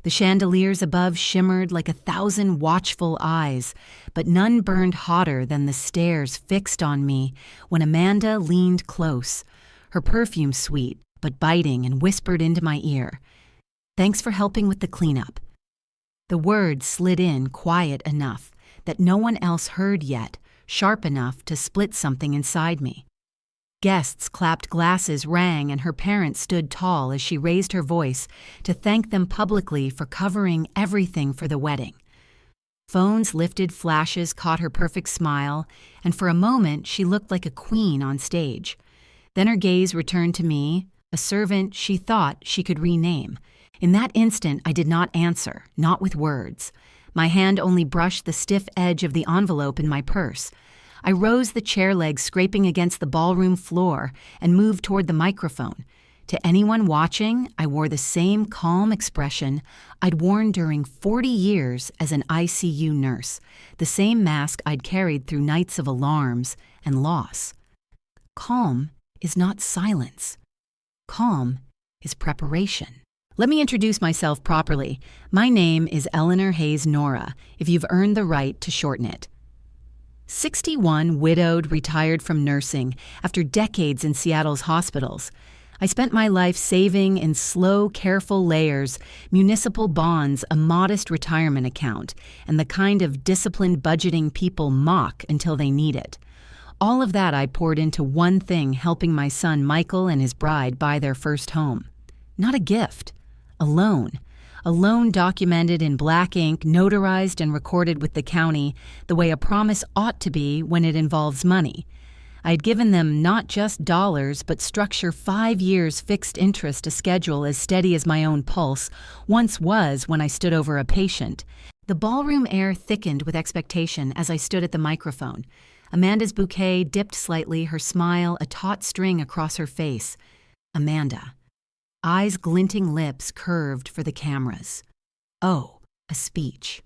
The chandeliers above shimmered like 1,000 watchful eyes, but none burned hotter than the stares fixed on me when Amanda leaned close, her perfume sweet but biting, and whispered into my ear, "Thanks for helping with the cleanup." The words slid in quiet enough that no one else heard yet, sharp enough to split something inside me. Guests' clapped glasses rang, and her parents stood tall as she raised her voice to thank them publicly for covering everything for the wedding. Phone's lifted flashes caught her perfect smile, and for a moment she looked like a queen on stage. Then her gaze returned to me, a servant she thought she could rename. In that instant, I did not answer, not with words. My hand only brushed the stiff edge of the envelope in my purse. I rose, the chair legs scraping against the ballroom floor, and moved toward the microphone. To anyone watching, I wore the same calm expression I'd worn during 40 years as an ICU nurse, the same mask I'd carried through nights of alarms and loss. Calm is not silence. Calm is preparation. Let me introduce myself properly. My name is Eleanor Hayes Nora, if you've earned the right to shorten it. 61, widowed, retired from nursing after decades in Seattle's hospitals. I spent my life saving in slow, careful layers, municipal bonds, a modest retirement account, and the kind of disciplined budgeting people mock until they need it. All of that I poured into one thing, helping my son Michael and his bride buy their first home. Not a gift, a loan. A loan documented in black ink, notarized and recorded with the county the way a promise ought to be when it involves money. I had given them not just dollars, but structure 5 years fixed interest, a schedule as steady as my own pulse once was when I stood over a patient. The ballroom air thickened with expectation as I stood at the microphone. Amanda's bouquet dipped slightly, her smile a taut string across her face. Amanda. Eyes glinting, lips curved for the cameras. Oh, a speech.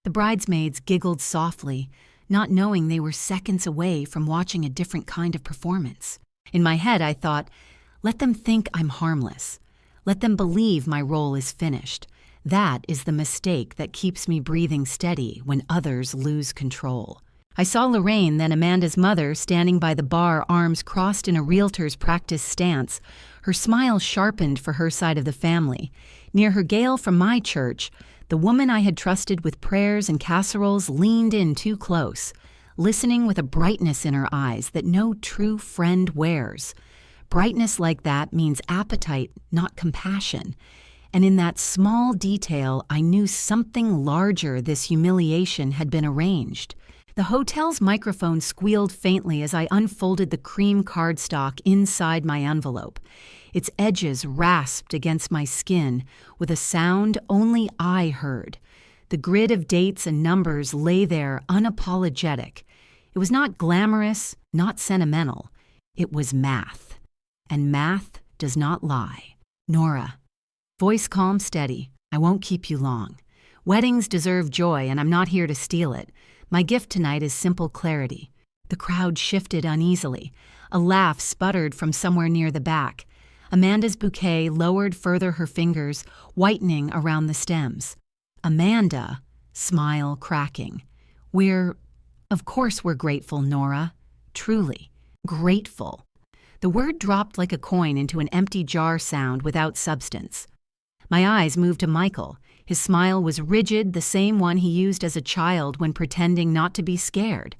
The bridesmaids giggled softly, not knowing they were seconds away from watching a different kind of performance. In my head, I thought, let them think I'm harmless. Let them believe my role is finished. That is the mistake that keeps me breathing steady when others lose control. I saw Lorraine, then Amanda's mother, standing by the bar, arms crossed in a realtor's practice stance. Her smile sharpened for her side of the family. Near her, Gail from my church, the woman I had trusted with prayers and casseroles, leaned in too close, listening with a brightness in her eyes that no true friend wears. Brightness like that means appetite, not compassion. And in that small detail, I knew something larger this humiliation had been arranged. The hotel's microphone squealed faintly as I unfolded the cream cardstock inside my envelope. Its edges rasped against my skin with a sound only I heard. The grid of dates and numbers lay there unapologetic. It was not glamorous, not sentimental. It was math. And math does not lie. Nora. Voice calm, steady. I won't keep you long. Weddings deserve joy, and I'm not here to steal it. My gift tonight is simple clarity. The crowd shifted uneasily. A laugh sputtered from somewhere near the back. Amanda's bouquet lowered further her fingers, whitening around the stems. Amanda, smile cracking. Of course we're grateful, Nora. Truly, grateful. The word dropped like a coin into an empty jar sound without substance. My eyes moved to Michael. His smile was rigid, the same one he used as a child when pretending not to be scared.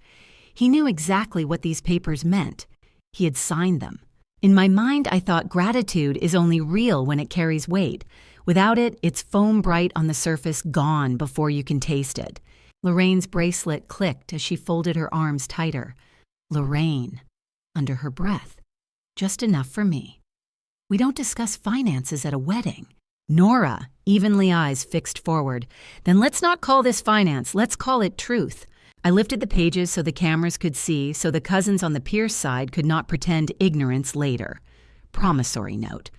He knew exactly what these papers meant. He had signed them. In my mind, I thought gratitude is only real when it carries weight. Without it, it's foam bright on the surface, gone before you can taste it. Lorraine's bracelet clicked as she folded her arms tighter. Lorraine, under her breath. Just enough for me. We don't discuss finances at a wedding. Nora, evenly eyes fixed forward. Then let's not call this finance, let's call it truth. I lifted the pages so the cameras could see, so the cousins on the Pierce side could not pretend ignorance later. Promissory note.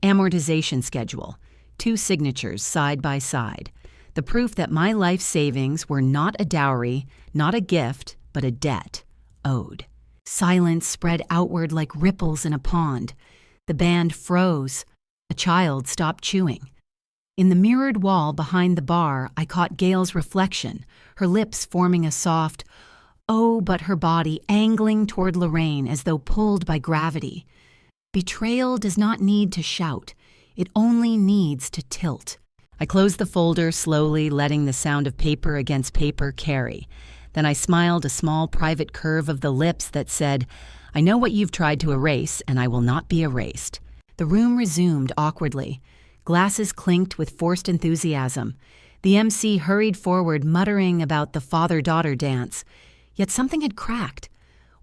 Amortization schedule. 2 signatures side by side. The proof that my life savings were not a dowry, not a gift, but a debt, owed. Silence spread outward like ripples in a pond. The band froze. A child stopped chewing. In the mirrored wall behind the bar, I caught Gail's reflection, her lips forming a soft, "oh," but her body angling toward Lorraine as though pulled by gravity. Betrayal does not need to shout. It only needs to tilt. I closed the folder slowly, letting the sound of paper against paper carry. Then I smiled a small private curve of the lips that said, "I know what you've tried to erase, and I will not be erased." The room resumed awkwardly. Glasses clinked with forced enthusiasm. The MC hurried forward, muttering about the father-daughter dance. Yet something had cracked.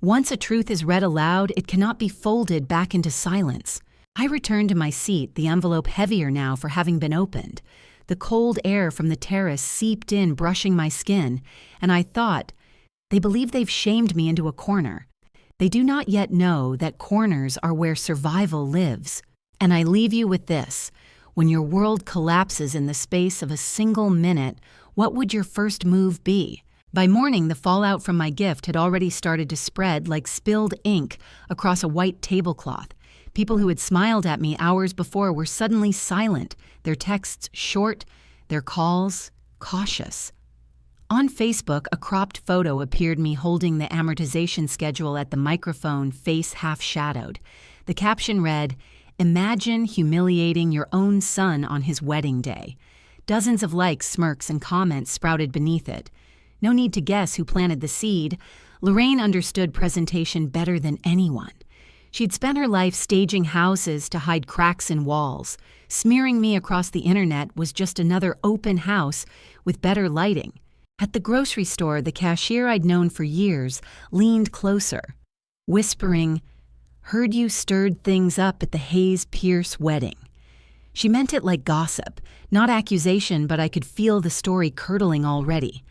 Once a truth is read aloud, it cannot be folded back into silence. I returned to my seat, the envelope heavier now for having been opened. The cold air from the terrace seeped in, brushing my skin, and I thought, they believe they've shamed me into a corner. They do not yet know that corners are where survival lives. And I leave you with this. When your world collapses in the space of a single minute, what would your first move be? By morning, the fallout from my gift had already started to spread like spilled ink across a white tablecloth. People who had smiled at me hours before were suddenly silent, their texts short, their calls cautious. On Facebook, a cropped photo appeared me holding the amortization schedule at the microphone, face half-shadowed. The caption read, "Imagine humiliating your own son on his wedding day." Dozens of likes, smirks, and comments sprouted beneath it. No need to guess who planted the seed. Lorraine understood presentation better than anyone. She'd spent her life staging houses to hide cracks in walls. Smearing me across the internet was just another open house with better lighting. At the grocery store, the cashier I'd known for years leaned closer, whispering, "Heard you stirred things up at the Hayes Pierce wedding." She meant it like gossip, not accusation, but I could feel the story curdling already.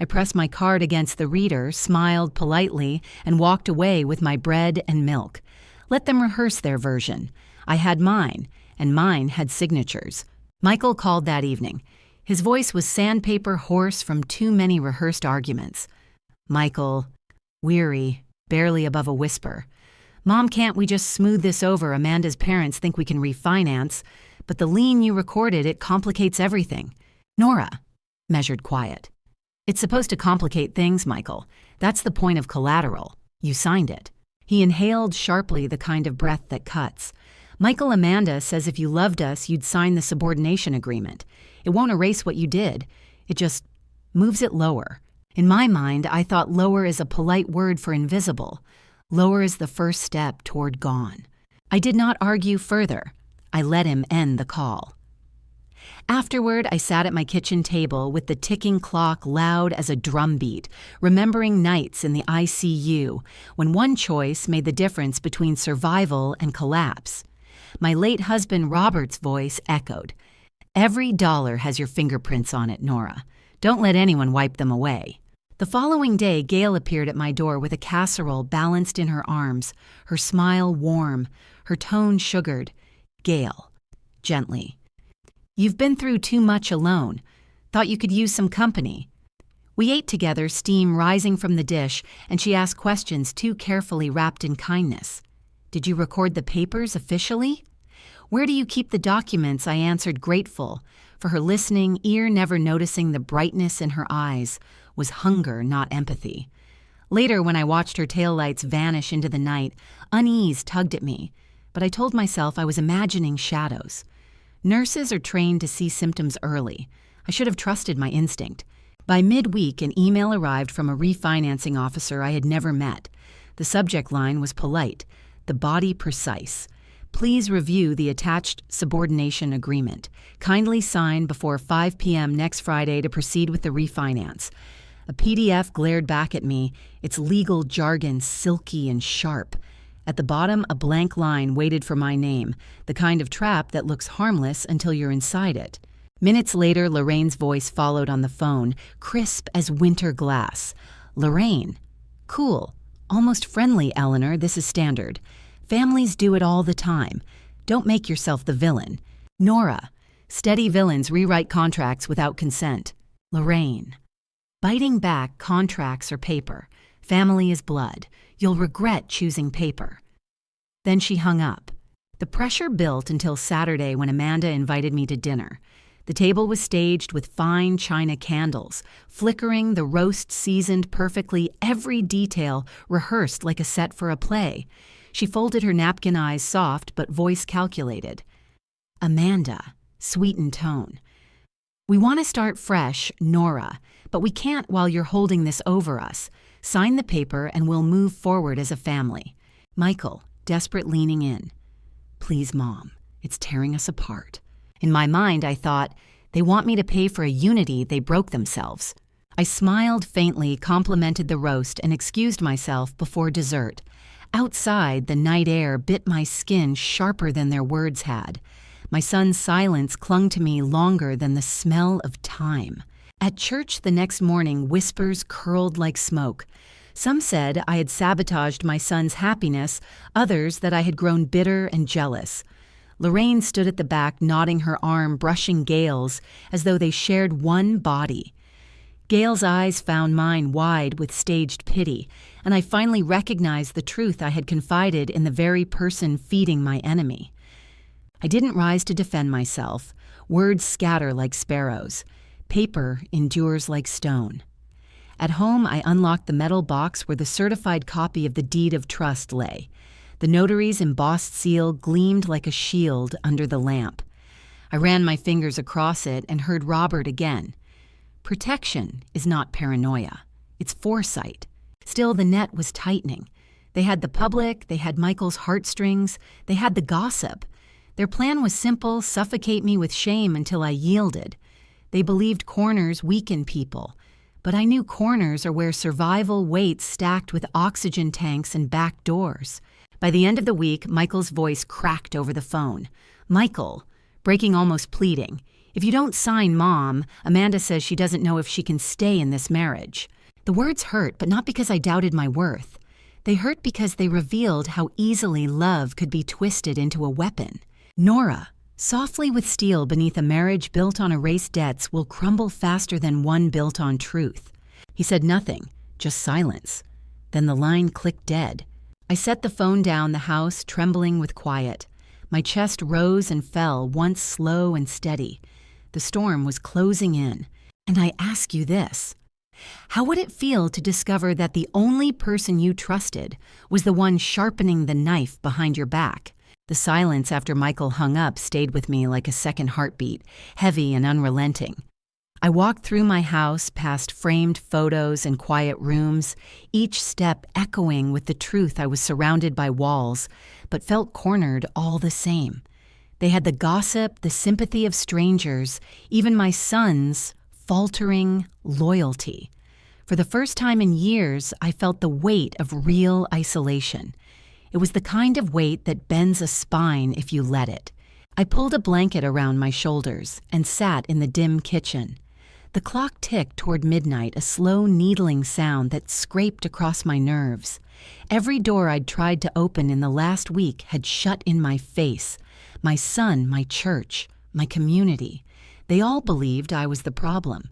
I pressed my card against the reader, smiled politely, and walked away with my bread and milk. Let them rehearse their version. I had mine, and mine had signatures. Michael called that evening. His voice was sandpaper hoarse from too many rehearsed arguments. Michael, weary, barely above a whisper. "Mom, can't we just smooth this over? Amanda's parents think we can refinance, but the lien you recorded, it complicates everything." Nora, measured quiet. "It's supposed to complicate things, Michael. That's the point of collateral. You signed it." He inhaled sharply, the kind of breath that cuts. "Michael, Amanda says if you loved us, you'd sign the subordination agreement. It won't erase what you did. It just moves it lower." In my mind, I thought lower is a polite word for invisible. Lower is the first step toward gone. I did not argue further. I let him end the call. Afterward, I sat at my kitchen table with the ticking clock loud as a drumbeat, remembering nights in the ICU when one choice made the difference between survival and collapse. My late husband Robert's voice echoed, "Every dollar has your fingerprints on it, Nora. Don't let anyone wipe them away." The following day, Gail appeared at my door with a casserole balanced in her arms, her smile warm, her tone sugared. "Gail," gently, "you've been through too much alone. Thought you could use some company." We ate together, steam rising from the dish, and she asked questions too carefully wrapped in kindness. "Did you record the papers officially?" "Where do you keep the documents?" I answered, grateful. For her listening, ear never noticing the brightness in her eyes, was hunger, not empathy. Later, when I watched her taillights vanish into the night, unease tugged at me, but I told myself I was imagining shadows. Nurses are trained to see symptoms early. I should have trusted my instinct. By midweek, an email arrived from a refinancing officer I had never met. The subject line was polite, the body precise. "Please review the attached subordination agreement. Kindly sign before 5 p.m. next Friday to proceed with the refinance." A PDF glared back at me, its legal jargon silky and sharp. At the bottom, a blank line waited for my name, the kind of trap that looks harmless until you're inside it. Minutes later, Lorraine's voice followed on the phone, crisp as winter glass. "Lorraine." "Cool. Almost friendly, Eleanor. This is standard. Families do it all the time. Don't make yourself the villain." "Nora." "Steady villains rewrite contracts without consent." "Lorraine." Biting back, contracts are paper. Family is blood. You'll regret choosing paper. Then she hung up. The pressure built until Saturday when Amanda invited me to dinner. The table was staged with fine china candles, flickering, the roast seasoned perfectly, every detail rehearsed like a set for a play. She folded her napkin, eyes soft but voice calculated. "Amanda," sweetened tone. "We want to start fresh, Nora, but we can't while you're holding this over us. Sign the paper and we'll move forward as a family." Michael, desperate, leaning in. "Please, Mom, it's tearing us apart." In my mind, I thought, they want me to pay for a unity they broke themselves. I smiled faintly, complimented the roast, and excused myself before dessert. Outside, the night air bit my skin sharper than their words had. My son's silence clung to me longer than the smell of time. At church the next morning, whispers curled like smoke. Some said I had sabotaged my son's happiness, others that I had grown bitter and jealous. Lorraine stood at the back, nodding her arm, brushing Gail's, as though they shared one body. Gail's eyes found mine wide with staged pity, and I finally recognized the truth I had confided in the very person feeding my enemy. I didn't rise to defend myself. Words scatter like sparrows. Paper endures like stone. At home, I unlocked the metal box where the certified copy of the deed of trust lay. The notary's embossed seal gleamed like a shield under the lamp. I ran my fingers across it and heard Robert again. Protection is not paranoia. It's foresight. Still, the net was tightening. They had the public, they had Michael's heartstrings, they had the gossip. Their plan was simple: suffocate me with shame until I yielded. They believed corners weaken people. But I knew corners are where survival waits, stacked with oxygen tanks and back doors. By the end of the week, Michael's voice cracked over the phone. "Michael," breaking, almost pleading, "if you don't sign, Mom, Amanda says she doesn't know if she can stay in this marriage." The words hurt, but not because I doubted my worth. They hurt because they revealed how easily love could be twisted into a weapon. "Nora, softly with steel beneath a marriage built on erased debts will crumble faster than one built on truth." He said nothing, just silence. Then the line clicked dead. I set the phone down, the house trembling with quiet. My chest rose and fell, once slow and steady. The storm was closing in. And I ask you this: how would it feel to discover that the only person you trusted was the one sharpening the knife behind your back? The silence after Michael hung up stayed with me like a second heartbeat, heavy and unrelenting. I walked through my house, past framed photos and quiet rooms, each step echoing with the truth I was surrounded by walls, but felt cornered all the same. They had the gossip, the sympathy of strangers, even my son's faltering loyalty. For the first time in years, I felt the weight of real isolation. It was the kind of weight that bends a spine if you let it. I pulled a blanket around my shoulders and sat in the dim kitchen. The clock ticked toward midnight, a slow needling sound that scraped across my nerves. Every door I'd tried to open in the last week had shut in my face. My son, my church, my community. They all believed I was the problem.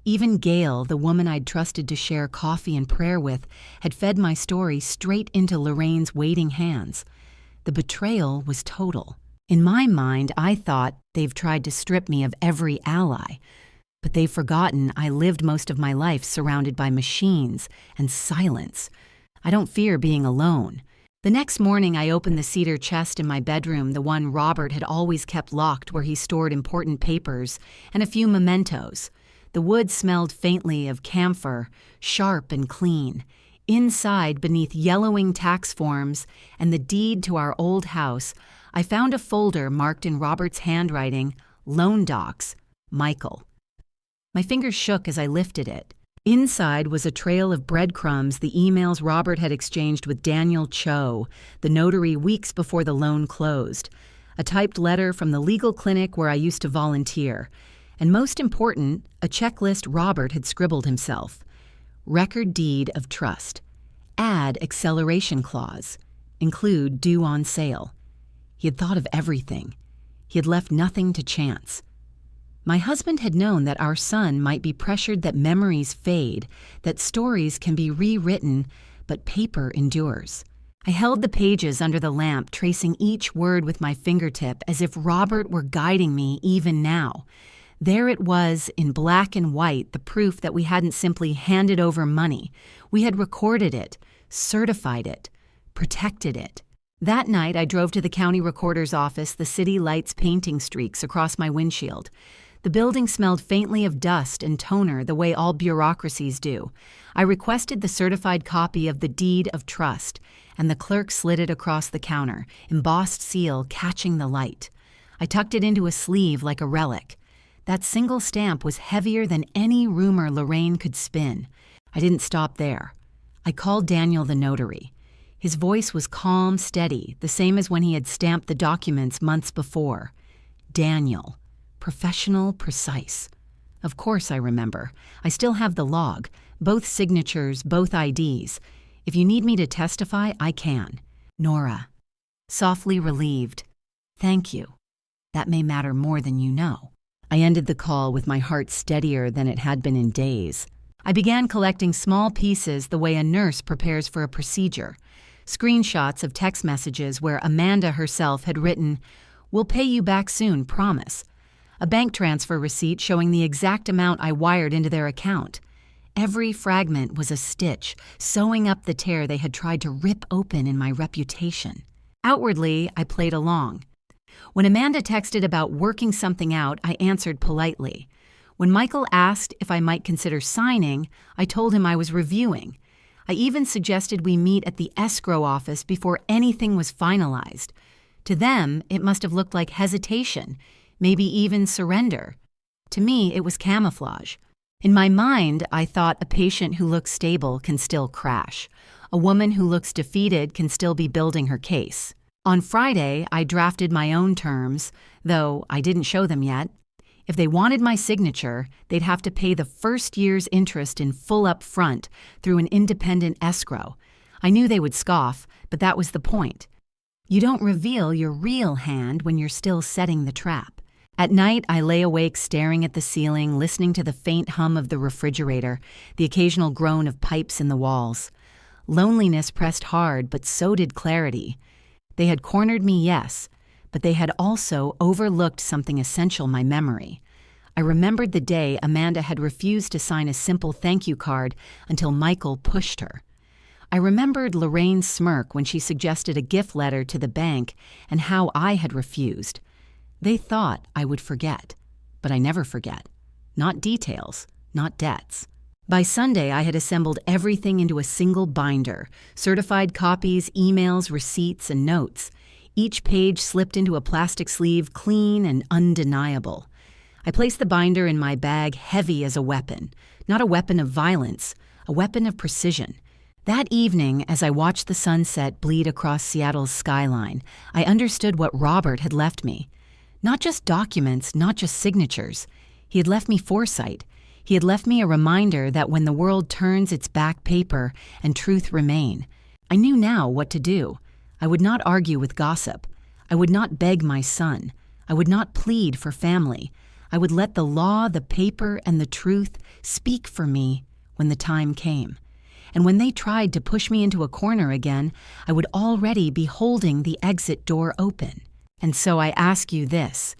Even Gail, the woman I'd trusted to share coffee and prayer with, had fed my story straight into Lorraine's waiting hands. The betrayal was total. In my mind, I thought they've tried to strip me of every ally. But they've forgotten I lived most of my life surrounded by machines and silence. I don't fear being alone. The next morning, I opened the cedar chest in my bedroom, the one Robert had always kept locked, where he stored important papers and a few mementos. The wood smelled faintly of camphor, sharp and clean. Inside, beneath yellowing tax forms and the deed to our old house, I found a folder marked in Robert's handwriting, "Loan Docs, Michael." My fingers shook as I lifted it. Inside was a trail of breadcrumbs, the emails Robert had exchanged with Daniel Cho, the notary, weeks before the loan closed, a typed letter from the legal clinic where I used to volunteer, and most important, a checklist Robert had scribbled himself. Record deed of trust. Add acceleration clause. Include due on sale. He had thought of everything. He had left nothing to chance. My husband had known that our son might be pressured, that memories fade, that stories can be rewritten, but paper endures. I held the pages under the lamp, tracing each word with my fingertip as if Robert were guiding me even now. There it was, in black and white, the proof that we hadn't simply handed over money. We had recorded it, certified it, protected it. That night, I drove to the county recorder's office, the city lights painting streaks across my windshield. The building smelled faintly of dust and toner the way all bureaucracies do. I requested the certified copy of the deed of trust, and the clerk slid it across the counter, embossed seal catching the light. I tucked it into a sleeve like a relic. That single stamp was heavier than any rumor Lorraine could spin. I didn't stop there. I called Daniel the notary. His voice was calm, steady, the same as when he had stamped the documents months before. Daniel. Professional, precise. Of course I remember. I still have the log. Both signatures, both IDs. If you need me to testify, I can. Nora. Softly relieved. Thank you. That may matter more than you know. I ended the call with my heart steadier than it had been in days. I began collecting small pieces the way a nurse prepares for a procedure. Screenshots of text messages where Amanda herself had written, "We'll pay you back soon, promise." A bank transfer receipt showing the exact amount I wired into their account. Every fragment was a stitch, sewing up the tear they had tried to rip open in my reputation. Outwardly, I played along. When Amanda texted about working something out, I answered politely. When Michael asked if I might consider signing, I told him I was reviewing. I even suggested we meet at the escrow office before anything was finalized. To them, it must have looked like hesitation, maybe even surrender. To me, it was camouflage. In my mind, I thought a patient who looks stable can still crash. A woman who looks defeated can still be building her case. On Friday, I drafted my own terms, though I didn't show them yet. If they wanted my signature, they'd have to pay the first year's interest in full up front through an independent escrow. I knew they would scoff, but that was the point. You don't reveal your real hand when you're still setting the trap. At night, I lay awake staring at the ceiling, listening to the faint hum of the refrigerator, the occasional groan of pipes in the walls. Loneliness pressed hard, but so did clarity. They had cornered me, yes, but they had also overlooked something essential, my memory. I remembered the day Amanda had refused to sign a simple thank you card until Michael pushed her. I remembered Lorraine's smirk when she suggested a gift letter to the bank and how I had refused. They thought I would forget, but I never forget. Not details, not debts. By Sunday, I had assembled everything into a single binder, certified copies, emails, receipts, and notes. Each page slipped into a plastic sleeve, clean and undeniable. I placed the binder in my bag heavy as a weapon, not a weapon of violence, a weapon of precision. That evening, as I watched the sunset bleed across Seattle's skyline, I understood what Robert had left me. Not just documents, not just signatures. He had left me foresight. He had left me a reminder that when the world turns its back paper and truth remain, I knew now what to do. I would not argue with gossip. I would not beg my son. I would not plead for family. I would let the law, the paper, and the truth speak for me when the time came. And when they tried to push me into a corner again, I would already be holding the exit door open. And so I ask you this.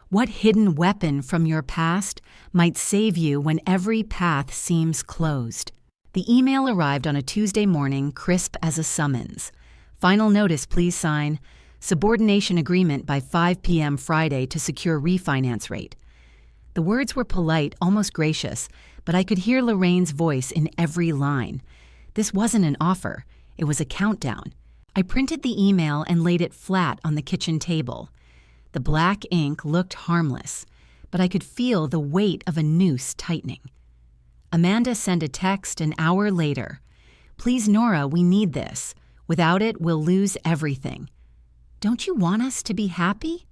What hidden weapon from your past might save you when every path seems closed? The email arrived on a Tuesday morning, crisp as a summons. Final notice, please sign. Subordination agreement by 5 p.m. Friday to secure refinance rate. The words were polite, almost gracious, but I could hear Lorraine's voice in every line. This wasn't an offer. It was a countdown. I printed the email and laid it flat on the kitchen table. The black ink looked harmless, but I could feel the weight of a noose tightening. Amanda sent a text an hour later. Please, Nora, we need this. Without it, we'll lose everything. Don't you want us to be happy?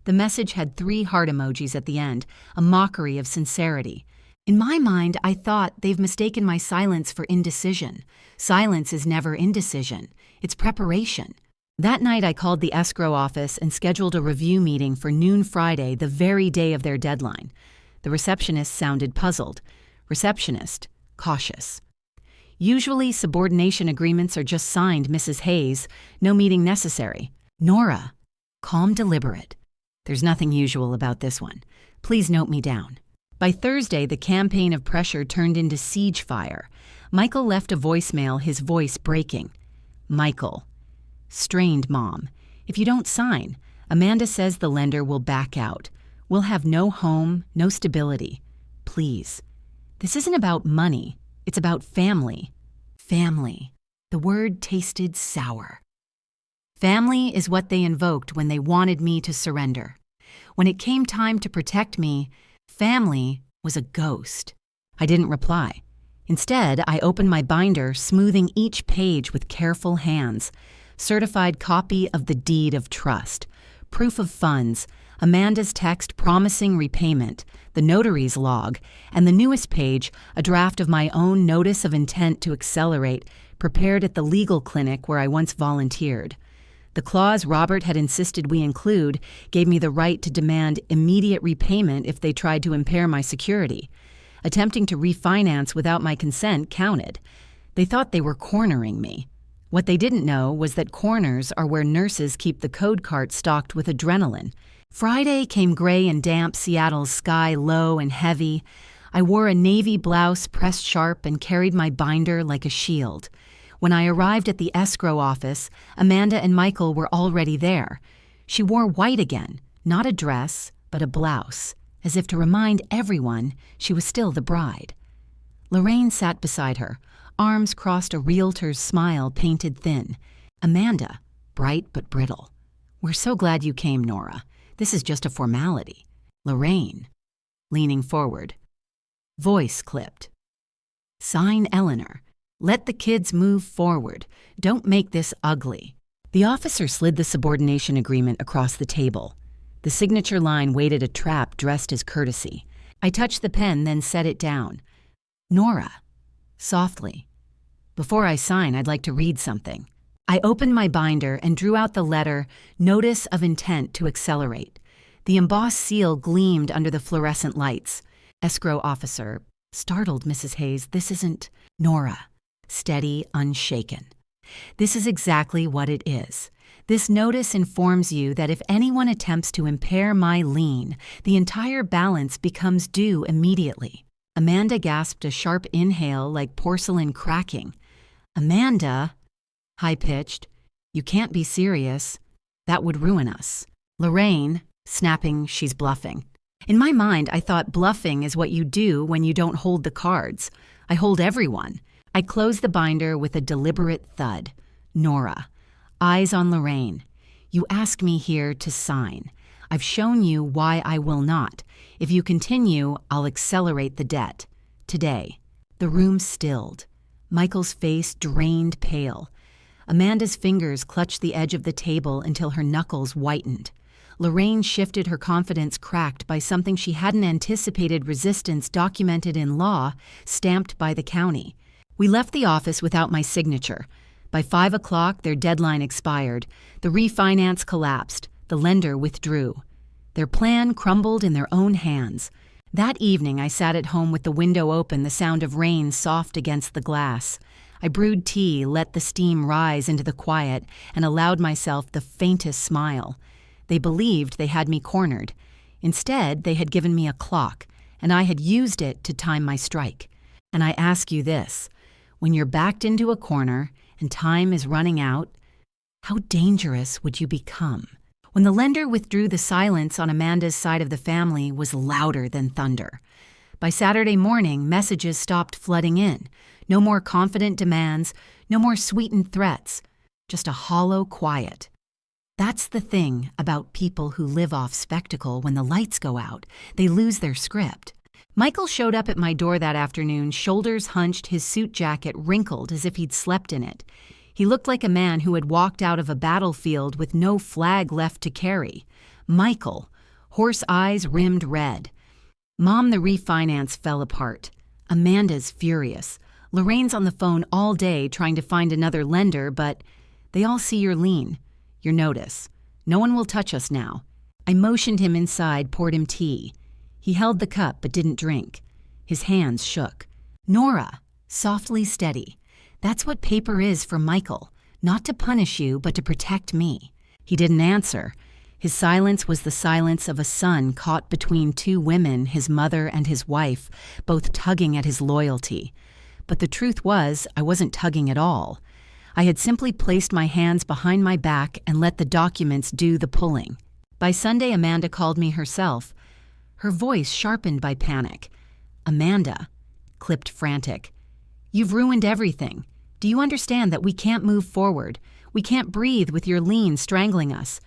The message had 3 heart emojis at the end, a mockery of sincerity. In my mind, I thought they've mistaken my silence for indecision. Silence is never indecision. It's preparation. That night, I called the escrow office and scheduled a review meeting for noon Friday, the very day of their deadline. The receptionist sounded puzzled. Receptionist, cautious. Usually, subordination agreements are just signed, Mrs. Hayes. No meeting necessary. Nora, calm, deliberate. There's nothing usual about this one. Please note me down. By Thursday, the campaign of pressure turned into siege fire. Michael left a voicemail, his voice breaking. Michael. Strained mom. If you don't sign, Amanda says the lender will back out. We'll have no home, no stability. Please. This isn't about money. It's about family. Family. The word tasted sour. Family is what they invoked when they wanted me to surrender. When it came time to protect me, family was a ghost. I didn't reply. Instead, I opened my binder, smoothing each page with careful hands. Certified copy of the deed of trust, proof of funds, Amanda's text promising repayment, the notary's log, and the newest page, a draft of my own notice of intent to accelerate, prepared at the legal clinic where I once volunteered. The clause Robert had insisted we include gave me the right to demand immediate repayment if they tried to impair my security. Attempting to refinance without my consent counted. They thought they were cornering me. What they didn't know was that corners are where nurses keep the code cart stocked with adrenaline. Friday came gray and damp, Seattle's sky low and heavy. I wore a navy blouse pressed sharp and carried my binder like a shield. When I arrived at the escrow office, Amanda and Michael were already there. She wore white again, not a dress, but a blouse, as if to remind everyone she was still the bride. Lorraine sat beside her, arms crossed, a realtor's smile painted thin. Amanda, bright but brittle. We're so glad you came, Nora. This is just a formality. Lorraine, leaning forward. Voice clipped. Sign Eleanor. Let the kids move forward. Don't make this ugly. The officer slid the subordination agreement across the table. The signature line waited a trap dressed as courtesy. I touched the pen, then set it down. Nora. Softly. Before I sign, I'd like to read something. I opened my binder and drew out the letter, Notice of Intent to Accelerate. The embossed seal gleamed under the fluorescent lights. Escrow officer. Startled, Mrs. Hayes, this isn't... Nora. Steady, unshaken. This is exactly what it is. This notice informs you that if anyone attempts to impair my lien, the entire balance becomes due immediately. Amanda gasped a sharp inhale like porcelain cracking. Amanda, high-pitched, you can't be serious. That would ruin us. Lorraine, snapping, she's bluffing. In my mind, I thought bluffing is what you do when you don't hold the cards. I hold everyone. I closed the binder with a deliberate thud. Nora, eyes on Lorraine. You ask me here to sign. I've shown you why I will not. If you continue, I'll accelerate the debt. Today. The room stilled. Michael's face drained pale. Amanda's fingers clutched the edge of the table until her knuckles whitened. Lorraine shifted, her confidence cracked by something she hadn't anticipated, resistance documented in law, stamped by the county. We left the office without my signature. By 5 o'clock, their deadline expired. The refinance collapsed. The lender withdrew. Their plan crumbled in their own hands. That evening, I sat at home with the window open, the sound of rain soft against the glass. I brewed tea, let the steam rise into the quiet, and allowed myself the faintest smile. They believed they had me cornered. Instead, they had given me a clock, and I had used it to time my strike. And I ask you this. When you're backed into a corner and time is running out, how dangerous would you become? When the lender withdrew, the silence on Amanda's side of the family was louder than thunder. By Saturday morning, messages stopped flooding in. No more confident demands, no more sweetened threats, just a hollow quiet. That's the thing about people who live off spectacle. When the lights go out, they lose their script. Michael showed up at my door that afternoon, shoulders hunched, his suit jacket wrinkled as if he'd slept in it. He looked like a man who had walked out of a battlefield with no flag left to carry. Michael, horse eyes rimmed red. Mom, the refinance fell apart. Amanda's furious. Lorraine's on the phone all day trying to find another lender, but they all see your lien, your notice. No one will touch us now. I motioned him inside, poured him tea. He held the cup but didn't drink. His hands shook. Nora, softly steady. That's what paper is for Michael. Not to punish you, but to protect me. He didn't answer. His silence was the silence of a son caught between two women, his mother and his wife, both tugging at his loyalty. But the truth was, I wasn't tugging at all. I had simply placed my hands behind my back and let the documents do the pulling. By Sunday, Amanda called me herself, her voice sharpened by panic. "Amanda," clipped frantic, "you've ruined everything. Do you understand that we can't move forward? We can't breathe with your lien strangling us.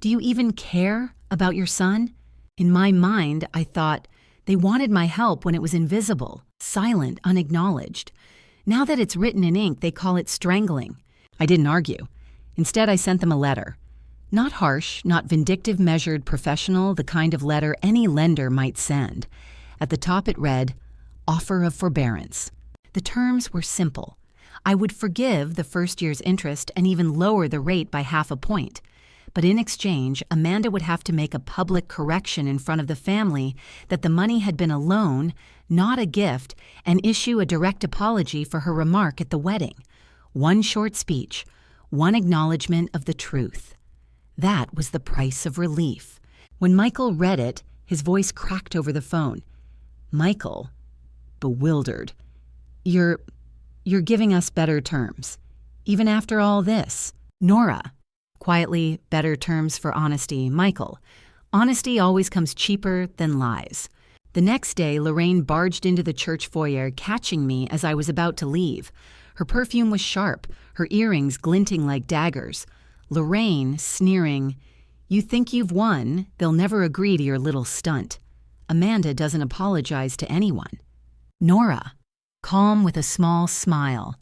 Do you even care about your son?" In my mind, I thought, they wanted my help when it was invisible, silent, unacknowledged. Now that it's written in ink, they call it strangling. I didn't argue. Instead, I sent them a letter. Not harsh, not vindictive, measured, professional, the kind of letter any lender might send. At the top it read, "Offer of forbearance." The terms were simple. I would forgive the first year's interest and even lower the rate by 0.5 point. But in exchange, Amanda would have to make a public correction in front of the family that the money had been a loan, not a gift, and issue a direct apology for her remark at the wedding. One short speech, one acknowledgement of the truth. That was the price of relief. When Michael read it, his voice cracked over the phone. Michael, bewildered, You're giving us better terms. Even after all this. Nora, quietly, better terms for honesty. Michael, honesty always comes cheaper than lies. The next day, Lorraine barged into the church foyer, catching me as I was about to leave. Her perfume was sharp, her earrings glinting like daggers. Lorraine, sneering, "You think you've won, they'll never agree to your little stunt. Amanda doesn't apologize to anyone." Nora, calm with a small smile,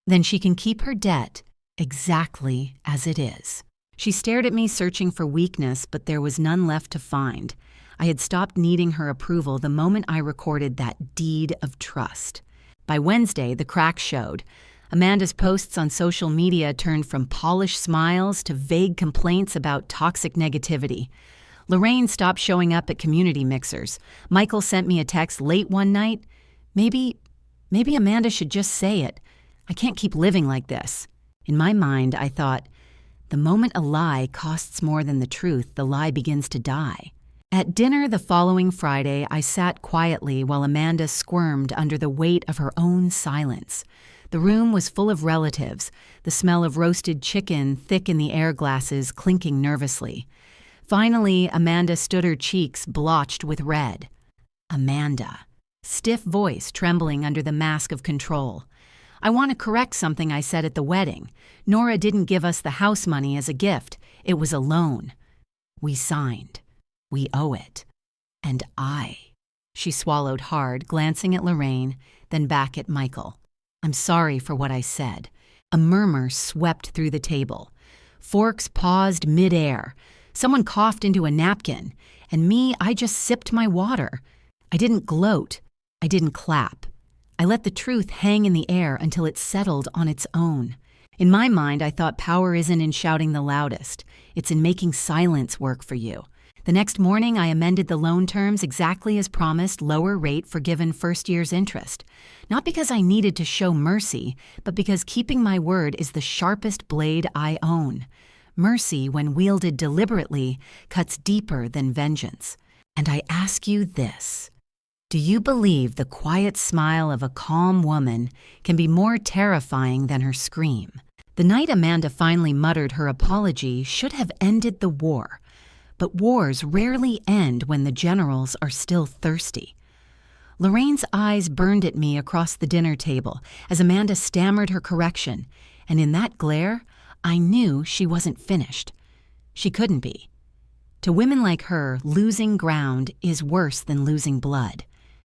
"Then she can keep her debt exactly as it is." She stared at me, searching for weakness, but there was none left to find. I had stopped needing her approval the moment I recorded that deed of trust. By Wednesday, the cracks showed. Amanda's posts on social media turned from polished smiles to vague complaints about toxic negativity. Lorraine stopped showing up at community mixers. Michael sent me a text late one night. Maybe Amanda should just say it. I can't keep living like this. In my mind, I thought, the moment a lie costs more than the truth, the lie begins to die. At dinner the following Friday, I sat quietly while Amanda squirmed under the weight of her own silence. The room was full of relatives, the smell of roasted chicken thick in the air glasses, clinking nervously. Finally, Amanda stood, her cheeks blotched with red. Amanda. Stiff voice trembling under the mask of control. "I want to correct something I said at the wedding. Nora didn't give us the house money as a gift. It was a loan. We signed. We owe it. And She swallowed hard, glancing at Lorraine, then back at Michael. "I'm sorry for what I said." A murmur swept through the table. Forks paused mid-air. Someone coughed into a napkin. And me, I just sipped my water. I didn't gloat. I didn't clap. I let the truth hang in the air until it settled on its own. In my mind, I thought power isn't in shouting the loudest. It's in making silence work for you. The next morning, I amended the loan terms exactly as promised, lower rate forgiven first year's interest. Not because I needed to show mercy, but because keeping my word is the sharpest blade I own. Mercy, when wielded deliberately, cuts deeper than vengeance. And I ask you this. Do you believe the quiet smile of a calm woman can be more terrifying than her scream? The night Amanda finally muttered her apology should have ended the war. But wars rarely end when the generals are still thirsty. Lorraine's eyes burned at me across the dinner table as Amanda stammered her correction, and in that glare, I knew she wasn't finished. She couldn't be. To women like her, losing ground is worse than losing blood.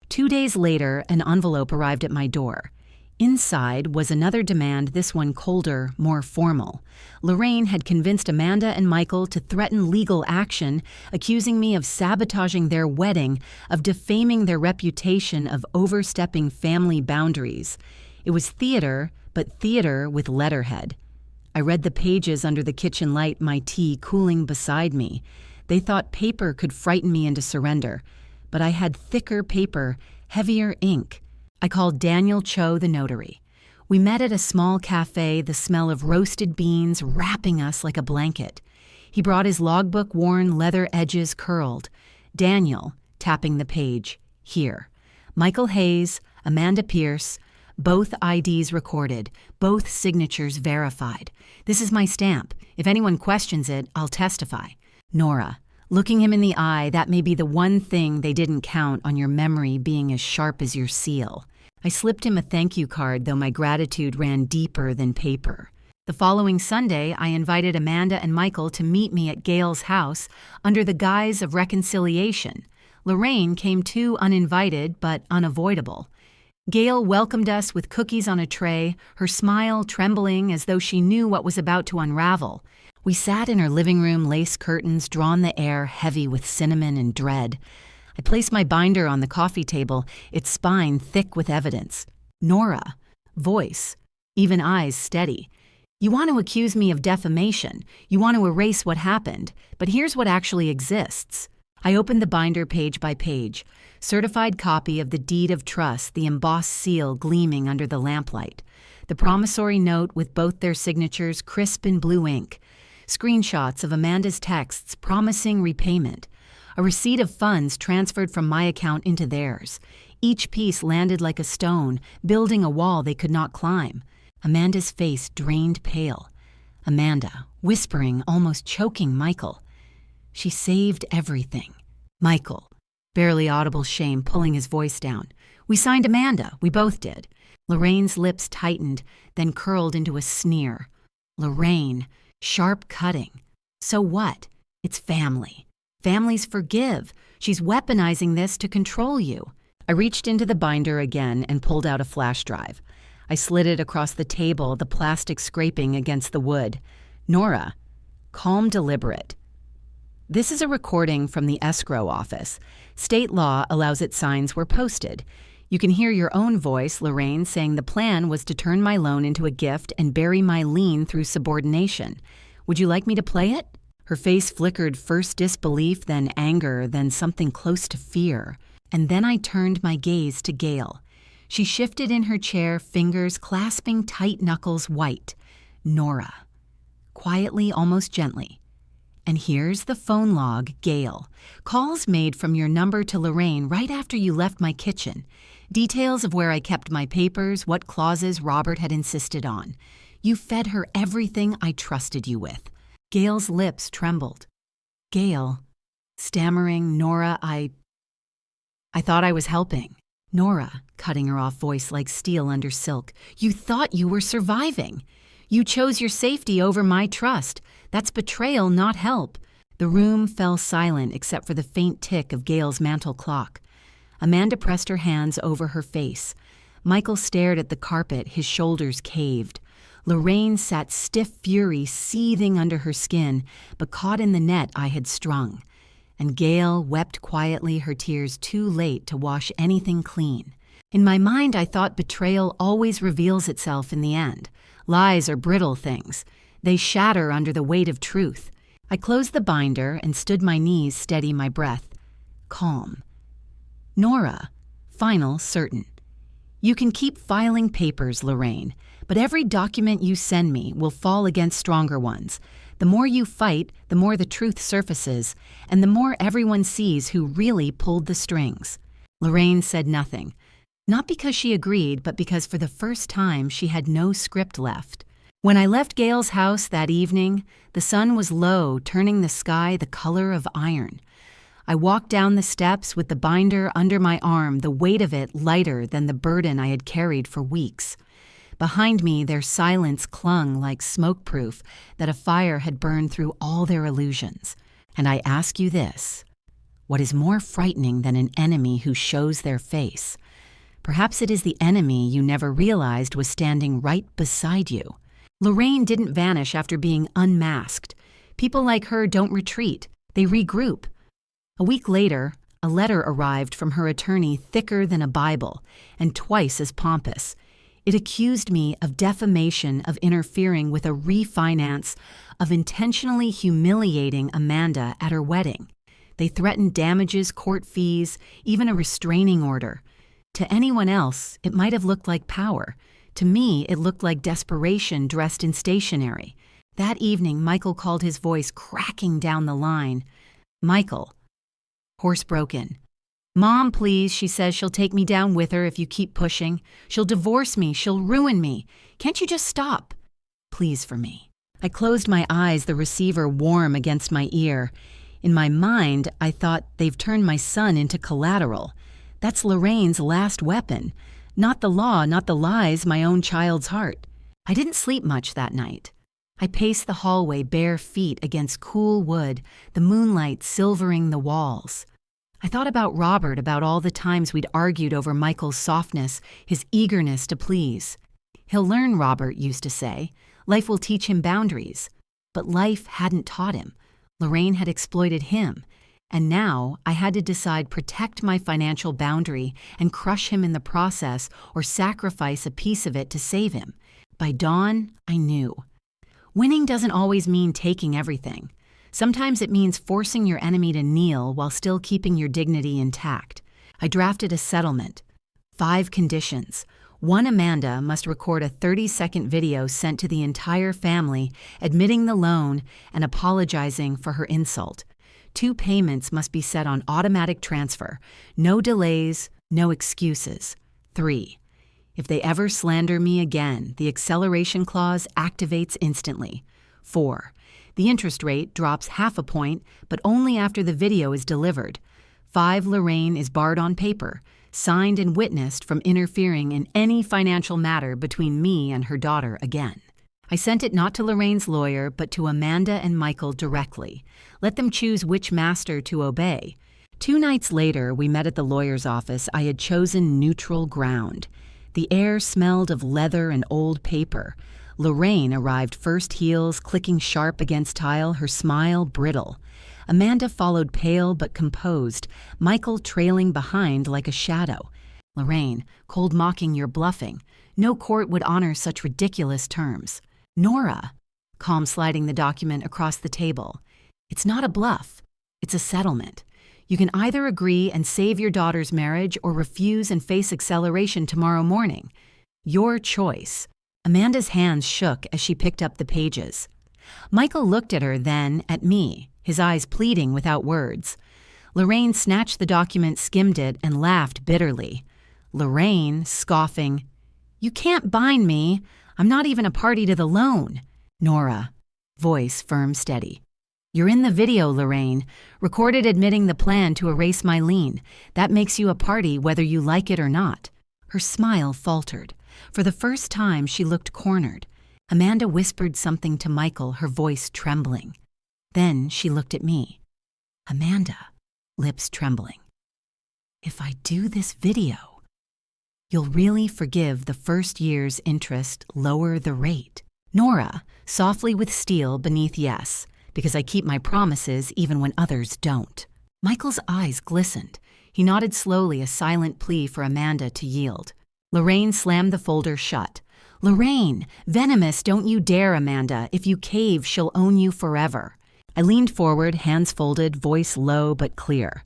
2 days later, an envelope arrived at my door. Inside was another demand, this one colder, more formal. Lorraine had convinced Amanda and Michael to threaten legal action, accusing me of sabotaging their wedding, of defaming their reputation, of overstepping family boundaries. It was theater, but theater with letterhead. I read the pages under the kitchen light, my tea cooling beside me. They thought paper could frighten me into surrender, but I had thicker paper, heavier ink. I called Daniel Cho, the notary. We met at a small cafe, the smell of roasted beans wrapping us like a blanket. He brought his logbook, worn, leather edges curled. Daniel, tapping the page, here. Michael Hayes, Amanda Pierce, both IDs recorded, both signatures verified. This is my stamp. If anyone questions it, I'll testify. Nora, looking him in the eye, that may be the one thing they didn't count on your memory being as sharp as your seal. I slipped him a thank you card, though my gratitude ran deeper than paper. The following Sunday, I invited Amanda and Michael to meet me at Gail's house under the guise of reconciliation. Lorraine came too, uninvited but unavoidable. Gail welcomed us with cookies on a tray, her smile trembling as though she knew what was about to unravel. We sat in her living room, lace curtains drawn the air heavy with cinnamon and dread. I placed my binder on the coffee table, its spine thick with evidence. Nora, voice, even eyes steady. You want to accuse me of defamation. You want to erase what happened. But here's what actually exists. I opened the binder page by page. Certified copy of the deed of trust, the embossed seal gleaming under the lamplight. The promissory note with both their signatures crisp in blue ink. Screenshots of Amanda's texts promising repayment. A receipt of funds transferred from my account into theirs. Each piece landed like a stone, building a wall they could not climb. Amanda's face drained pale. Amanda, whispering, almost choking Michael. She saved everything. Michael, barely audible shame pulling his voice down. We signed Amanda. We both did. Lorraine's lips tightened, then curled into a sneer. Lorraine, sharp cutting. So what? It's family. Families forgive. She's weaponizing this to control you. I reached into the binder again and pulled out a flash drive. I slid it across the table, the plastic scraping against the wood. Nora, calm, deliberate. This is a recording from the escrow office. State law allows it signs were posted. You can hear your own voice, Lorraine, saying the plan was to turn my loan into a gift and bury my lien through subordination. Would you like me to play it? Her face flickered, first disbelief, then anger, then something close to fear. And then I turned my gaze to Gail. She shifted in her chair, fingers clasping tight knuckles white. Nora. Quietly, almost gently. And here's the phone log, Gail. Calls made from your number to Lorraine right after you left my kitchen. Details of where I kept my papers, what clauses Robert had insisted on. You fed her everything I trusted you with. Gail's lips trembled. Gail, stammering, Nora, I thought I was helping. Nora, cutting her off, voice like steel under silk. You thought you were surviving. You chose your safety over my trust. That's betrayal, not help. The room fell silent except for the faint tick of Gail's mantel clock. Amanda pressed her hands over her face. Michael stared at the carpet, his shoulders caved. Lorraine sat stiff fury seething under her skin, but caught in the net I had strung. And Gail wept quietly, her tears too late to wash anything clean. In my mind, I thought betrayal always reveals itself in the end. Lies are brittle things. They shatter under the weight of truth. I closed the binder and stood my knees, steady my breath. Calm. Nora, final, certain. You can keep filing papers, Lorraine, but every document you send me will fall against stronger ones. The more you fight, the more the truth surfaces, and the more everyone sees who really pulled the strings. Lorraine said nothing. Not because she agreed, but because for the first time she had no script left. When I left Gail's house that evening, the sun was low, turning the sky the color of iron. I walked down the steps with the binder under my arm, the weight of it lighter than the burden I had carried for weeks. Behind me, their silence clung like smoke-proof that a fire had burned through all their illusions. And I ask you this, what is more frightening than an enemy who shows their face? Perhaps it is the enemy you never realized was standing right beside you. Lorraine didn't vanish after being unmasked. People like her don't retreat. They regroup. A week later, a letter arrived from her attorney thicker than a Bible and twice as pompous. It accused me of defamation, of interfering with a refinance, of intentionally humiliating Amanda at her wedding. They threatened damages, court fees, even a restraining order. To anyone else, it might have looked like power. To me, it looked like desperation dressed in stationery. That evening, Michael called, his voice cracking down the line. "Michael." Hoarse broken. "Mom, please, she says she'll take me down with her if you keep pushing. She'll divorce me, she'll ruin me. Can't you just stop? Please for me." I closed my eyes, the receiver warm against my ear. In my mind, I thought, they've turned my son into collateral. That's Lorraine's last weapon. Not the law, not the lies, my own child's heart. I didn't sleep much that night. I paced the hallway, bare feet against cool wood, the moonlight silvering the walls. I thought about Robert, about all the times we'd argued over Michael's softness, his eagerness to please. "He'll learn," Robert used to say. "Life will teach him boundaries." But life hadn't taught him. Lorraine had exploited him. And now I had to decide, protect my financial boundary and crush him in the process, or sacrifice a piece of it to save him. By dawn, I knew. Winning doesn't always mean taking everything. Sometimes it means forcing your enemy to kneel while still keeping your dignity intact. I drafted a settlement. 5 conditions. 1, Amanda must record a 30-second video sent to the entire family, admitting the loan and apologizing for her insult. 2, payments must be set on automatic transfer. No delays, no excuses. 3, if they ever slander me again, the acceleration clause activates instantly. 4, the interest rate drops half a point, but only after the video is delivered. 5, Lorraine is barred on paper, signed and witnessed from interfering in any financial matter between me and her daughter again. I sent it not to Lorraine's lawyer, but to Amanda and Michael directly. Let them choose which master to obey. 2 nights later, we met at the lawyer's office. I had chosen neutral ground. The air smelled of leather and old paper. Lorraine arrived first, heels clicking sharp against tile, her smile brittle. Amanda followed, pale but composed, Michael trailing behind like a shadow. Lorraine, cold, mocking, "You're bluffing. No court would honor such ridiculous terms." Nora, calm, sliding the document across the table. "It's not a bluff. It's a settlement. You can either agree and save your daughter's marriage or refuse and face acceleration tomorrow morning. Your choice." Amanda's hands shook as she picked up the pages. Michael looked at her, then at me, his eyes pleading without words. Lorraine snatched the document, skimmed it, and laughed bitterly. Lorraine, scoffing, "You can't bind me. I'm not even a party to the loan." Nora, voice firm, steady. "You're in the video, Lorraine. Recorded admitting the plan to erase my lien. That makes you a party whether you like it or not." Her smile faltered. For the first time, she looked cornered. Amanda whispered something to Michael, her voice trembling. Then she looked at me. Amanda, lips trembling. "If I do this video, you'll really forgive the first year's interest, lower the rate." Nora, softly with steel beneath yes, because I keep my promises even when others don't. Michael's eyes glistened. He nodded slowly, a silent plea for Amanda to yield. Lorraine slammed the folder shut. "Lorraine, venomous, don't you dare, Amanda. If you cave, she'll own you forever." I leaned forward, hands folded, voice low but clear.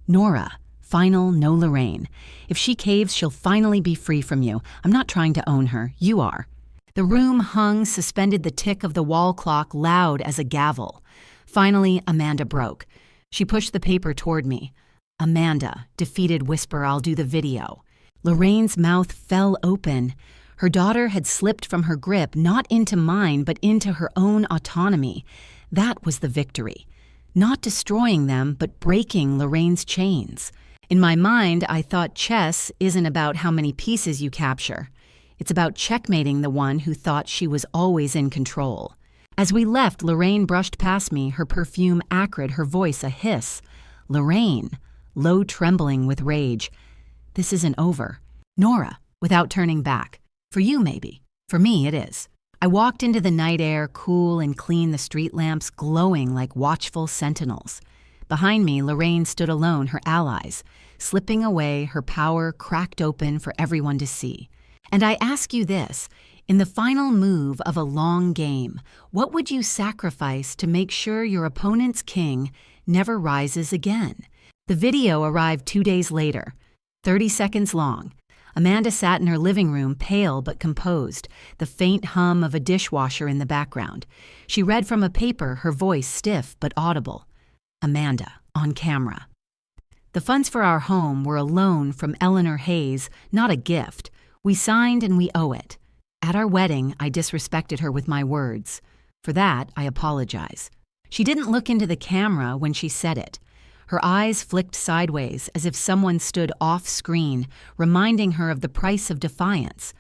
"Nora, final, no Lorraine. If she caves, she'll finally be free from you. I'm not trying to own her. You are." The room hung, suspended, the tick of the wall clock loud as a gavel. Finally, Amanda broke. She pushed the paper toward me. "Amanda," defeated whisper, "I'll do the video." Lorraine's mouth fell open. Her daughter had slipped from her grip, not into mine, but into her own autonomy. That was the victory. Not destroying them, but breaking Lorraine's chains. In my mind, I thought chess isn't about how many pieces you capture. It's about checkmating the one who thought she was always in control. As we left, Lorraine brushed past me, her perfume acrid, her voice a hiss. Lorraine, low, trembling with rage. "This isn't over." Nora, without turning back. "For you, maybe. For me, it is." I walked into the night air, cool and clean, the street lamps glowing like watchful sentinels. Behind me, Lorraine stood alone, her allies, slipping away, her power cracked open for everyone to see. And I ask you this, in the final move of a long game, what would you sacrifice to make sure your opponent's king never rises again? The video arrived 2 days later, 30 seconds long. Amanda sat in her living room, pale but composed, the faint hum of a dishwasher in the background. She read from a paper, her voice stiff but audible. Amanda, on camera. The funds for our home were a loan from Eleanor Hayes, not a gift. We signed and we owe it. At our wedding, I disrespected her with my words. For that, I apologize. She didn't look into the camera when she said it. Her eyes flicked sideways as if someone stood off-screen, reminding her of the price of defiance.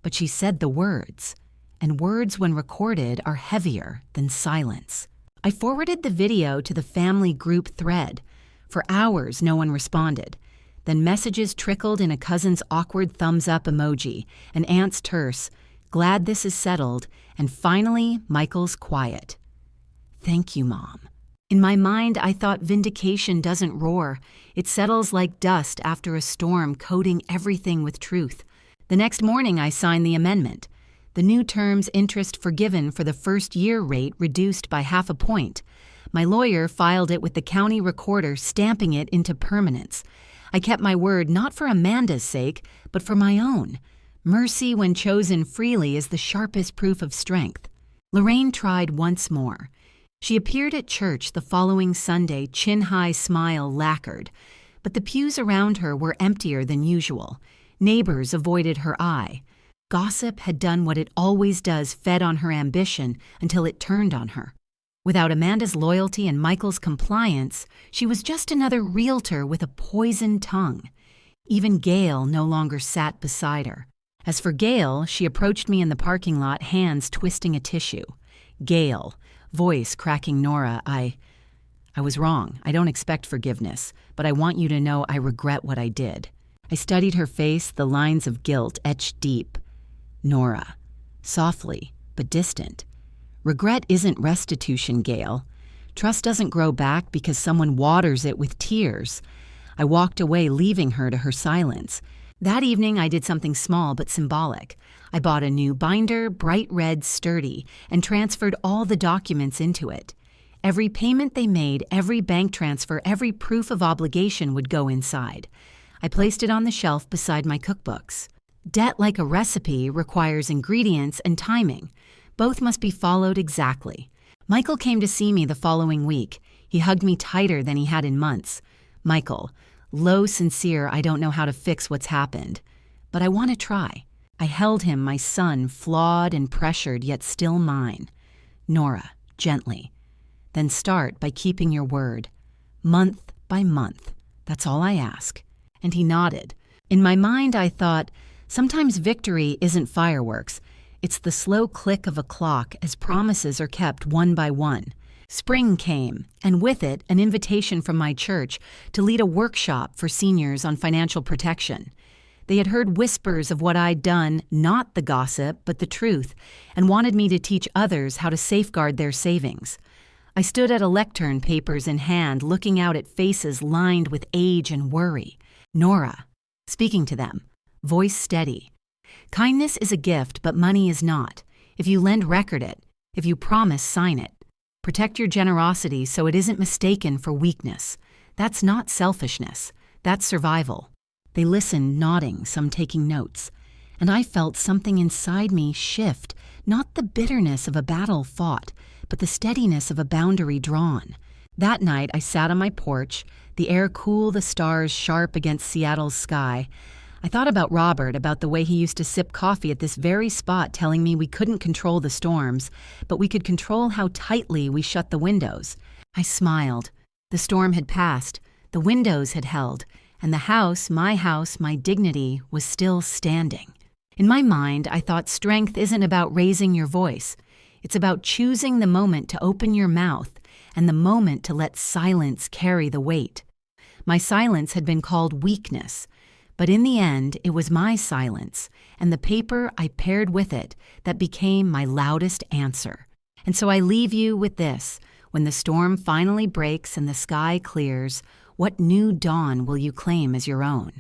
But she said the words, and words when recorded are heavier than silence. I forwarded the video to the family group thread. For hours, no one responded. Then messages trickled in a cousin's awkward thumbs-up emoji, an aunt's terse, "Glad this is settled," and finally, Michael's quiet. "Thank you, Mom." In my mind, I thought vindication doesn't roar. It settles like dust after a storm, coating everything with truth. The next morning, I signed the amendment. The new terms interest forgiven for the first-year rate reduced by 0.5 point. My lawyer filed it with the county recorder, stamping it into permanence. I kept my word not for Amanda's sake, but for my own. Mercy, when chosen freely, is the sharpest proof of strength. Lorraine tried once more. She appeared at church the following Sunday, chin-high smile lacquered, but the pews around her were emptier than usual. Neighbors avoided her eye. Gossip had done what it always does, fed on her ambition until it turned on her. Without Amanda's loyalty and Michael's compliance, she was just another realtor with a poisoned tongue. Even Gail no longer sat beside her. As for Gail, she approached me in the parking lot, hands twisting a tissue. Gail, voice cracking Nora, I was wrong. I don't expect forgiveness, but I want you to know I regret what I did. I studied her face, the lines of guilt etched deep. Nora, softly but distant. Regret isn't restitution, Gail. Trust doesn't grow back because someone waters it with tears. I walked away, leaving her to her silence. That evening, I did something small but symbolic. I bought a new binder, bright red, sturdy, and transferred all the documents into it. Every payment they made, every bank transfer, every proof of obligation would go inside. I placed it on the shelf beside my cookbooks. Debt, like a recipe, requires ingredients and timing. Both must be followed exactly. Michael came to see me the following week. He hugged me tighter than he had in months. Michael, low, sincere, I don't know how to fix what's happened, but I want to try. I held him, my son, flawed and pressured, yet still mine. Nora, gently. Then start by keeping your word. Month by month. That's all I ask. And he nodded. In my mind, I thought, sometimes victory isn't fireworks. It's the slow click of a clock as promises are kept one by one. Spring came, and with it, an invitation from my church to lead a workshop for seniors on financial protection. They had heard whispers of what I'd done, not the gossip, but the truth, and wanted me to teach others how to safeguard their savings. I stood at a lectern, papers in hand, looking out at faces lined with age and worry. Nora, speaking to them, voice steady. Kindness is a gift, but money is not. If you lend, record it. If you promise, sign it. Protect your generosity so it isn't mistaken for weakness. That's not selfishness. That's survival. They listened, nodding, some taking notes. And I felt something inside me shift, not the bitterness of a battle fought, but the steadiness of a boundary drawn. That night, I sat on my porch, the air cool, the stars sharp against Seattle's sky. I thought about Robert, about the way he used to sip coffee at this very spot, telling me we couldn't control the storms, but we could control how tightly we shut the windows. I smiled. The storm had passed. The windows had held. And the house, my dignity, was still standing. In my mind, I thought strength isn't about raising your voice. It's about choosing the moment to open your mouth and the moment to let silence carry the weight. My silence had been called weakness. But in the end, it was my silence, and the paper I paired with it, that became my loudest answer. And so I leave you with this. When the storm finally breaks and the sky clears, what new dawn will you claim as your own?